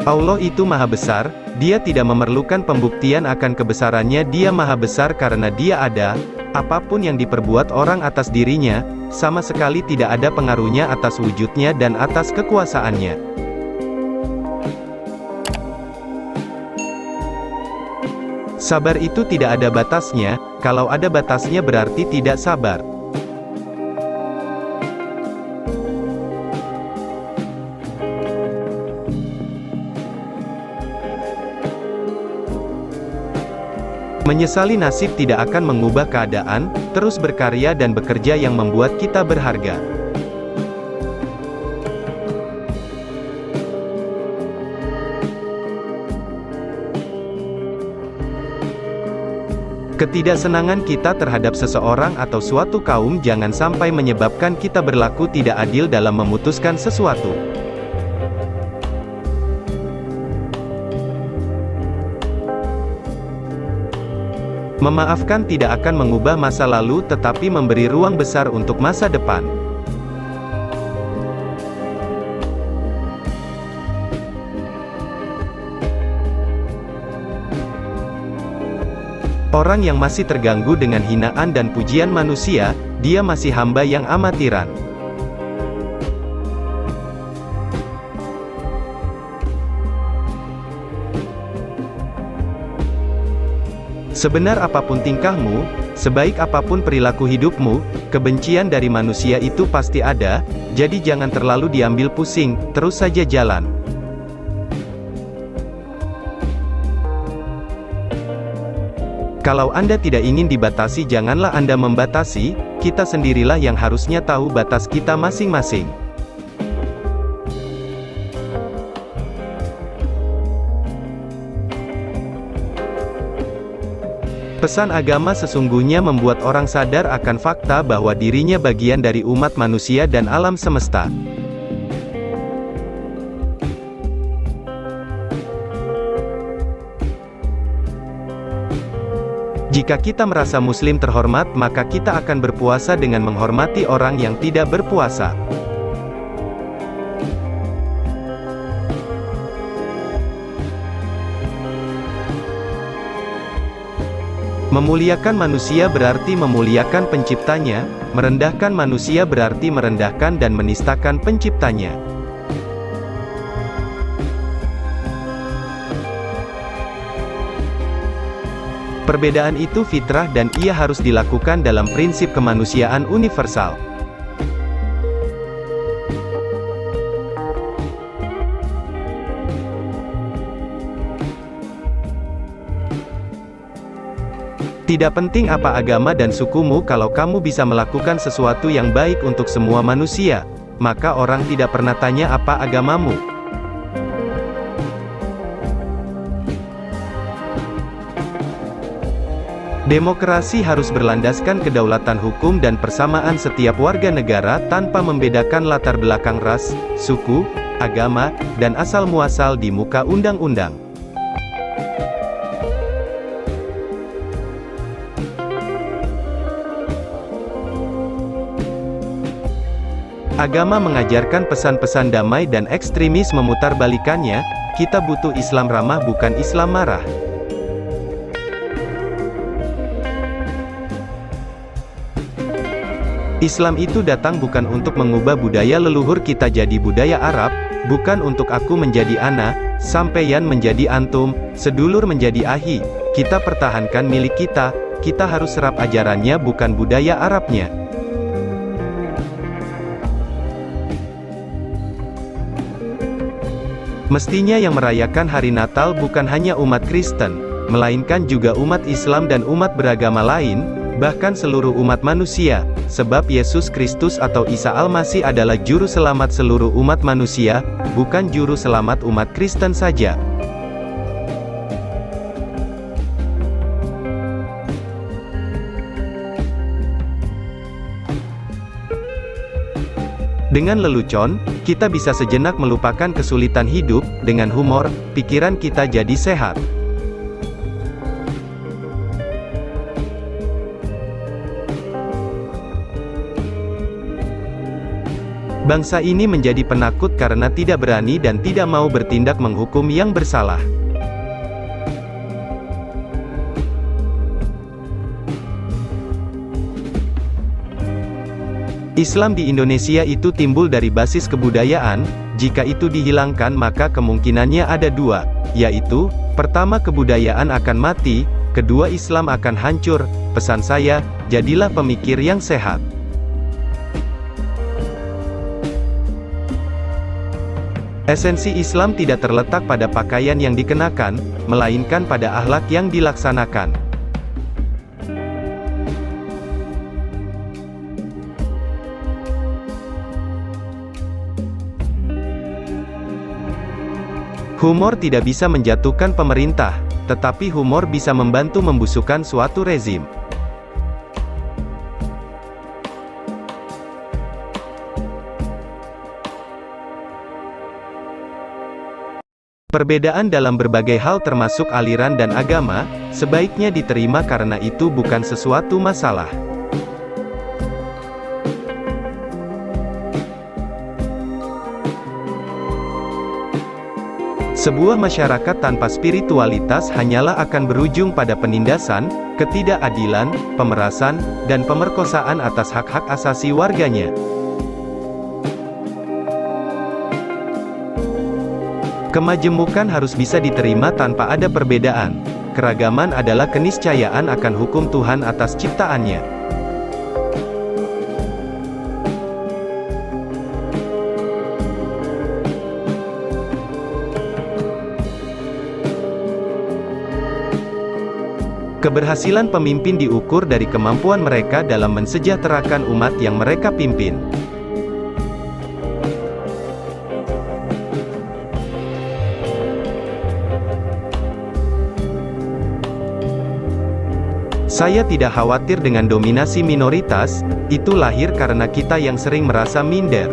Allah itu maha besar, Dia tidak memerlukan pembuktian akan kebesarannya. Dia maha besar karena Dia ada. Apapun yang diperbuat orang atas dirinya, sama sekali tidak ada pengaruhnya atas wujudnya dan atas kekuasaannya. Sabar itu tidak ada batasnya, kalau ada batasnya berarti tidak sabar. Menyesali nasib tidak akan mengubah keadaan, terus berkarya dan bekerja yang membuat kita berharga. Ketidaksenangan kita terhadap seseorang atau suatu kaum jangan sampai menyebabkan kita berlaku tidak adil dalam memutuskan sesuatu. Memaafkan tidak akan mengubah masa lalu tetapi memberi ruang besar untuk masa depan. Orang yang masih terganggu dengan hinaan dan pujian manusia, dia masih hamba yang amatiran. Sebenar apapun tingkahmu, sebaik apapun perilaku hidupmu, kebencian dari manusia itu pasti ada, jadi jangan terlalu diambil pusing, terus saja jalan. Kalau Anda tidak ingin dibatasi, janganlah Anda membatasi, kita sendirilah yang harusnya tahu batas kita masing-masing. Pesan agama sesungguhnya membuat orang sadar akan fakta bahwa dirinya bagian dari umat manusia dan alam semesta. Jika kita merasa Muslim terhormat, maka kita akan berpuasa dengan menghormati orang yang tidak berpuasa. Memuliakan manusia berarti memuliakan penciptanya, merendahkan manusia berarti merendahkan dan menistakan penciptanya. Perbedaan itu fitrah dan ia harus dilakukan dalam prinsip kemanusiaan universal. Tidak penting apa agama dan sukumu, kalau kamu bisa melakukan sesuatu yang baik untuk semua manusia, maka orang tidak pernah tanya apa agamamu. Demokrasi harus berlandaskan kedaulatan hukum dan persamaan setiap warga negara tanpa membedakan latar belakang ras, suku, agama, dan asal-muasal di muka undang-undang. Agama mengajarkan pesan-pesan damai dan ekstremis memutarbalikannya. Kita butuh Islam ramah, bukan Islam marah. Islam itu datang bukan untuk mengubah budaya leluhur kita jadi budaya Arab, bukan untuk aku menjadi ana, sampeyan menjadi antum, sedulur menjadi ahi. Kita pertahankan milik kita harus serap ajarannya bukan budaya Arabnya. Mestinya yang merayakan hari Natal bukan hanya umat Kristen, melainkan juga umat Islam dan umat beragama lain, bahkan seluruh umat manusia, sebab Yesus Kristus atau Isa Al-Masih adalah juru selamat seluruh umat manusia, bukan juru selamat umat Kristen saja. Dengan lelucon, kita bisa sejenak melupakan kesulitan hidup. Dengan humor, pikiran kita jadi sehat. Bangsa ini menjadi penakut karena tidak berani dan tidak mau bertindak menghukum yang bersalah. Islam di Indonesia itu timbul dari basis kebudayaan. Jika itu dihilangkan maka kemungkinannya ada dua, yaitu, pertama kebudayaan akan mati, kedua Islam akan hancur. Pesan saya, jadilah pemikir yang sehat. Esensi Islam tidak terletak pada pakaian yang dikenakan, melainkan pada akhlak yang dilaksanakan. Humor tidak bisa menjatuhkan pemerintah, tetapi humor bisa membantu membusukkan suatu rezim. Perbedaan dalam berbagai hal termasuk aliran dan agama, sebaiknya diterima karena itu bukan sesuatu masalah. Sebuah masyarakat tanpa spiritualitas hanyalah akan berujung pada penindasan, ketidakadilan, pemerasan, dan pemerkosaan atas hak-hak asasi warganya. Kemajemukan harus bisa diterima tanpa ada perbedaan. Keragaman adalah keniscayaan akan hukum Tuhan atas ciptaannya. Keberhasilan pemimpin diukur dari kemampuan mereka dalam mensejahterakan umat yang mereka pimpin. Saya tidak khawatir dengan dominasi minoritas, itu lahir karena kita yang sering merasa minder.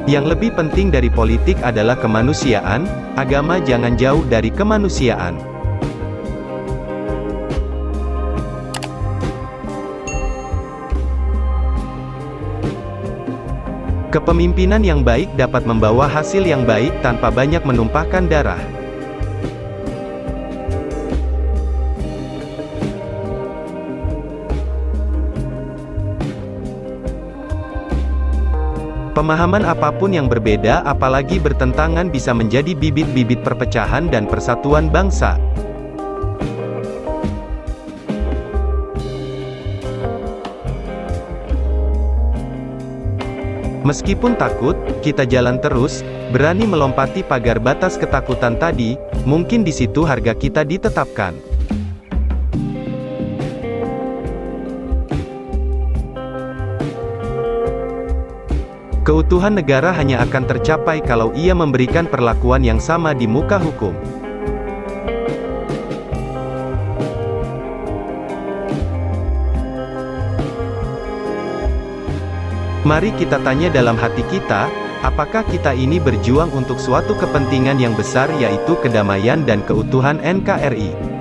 Yang lebih penting dari politik adalah kemanusiaan, agama jangan jauh dari kemanusiaan. Kepemimpinan yang baik dapat membawa hasil yang baik tanpa banyak menumpahkan darah. Pemahaman apapun yang berbeda apalagi bertentangan bisa menjadi bibit-bibit perpecahan dan persatuan bangsa. Meskipun takut, kita jalan terus, berani melompati pagar batas ketakutan tadi, mungkin di situ harga kita ditetapkan. Keutuhan negara hanya akan tercapai kalau ia memberikan perlakuan yang sama di muka hukum. Mari kita tanya dalam hati kita, apakah kita ini berjuang untuk suatu kepentingan yang besar yaitu kedamaian dan keutuhan NKRI?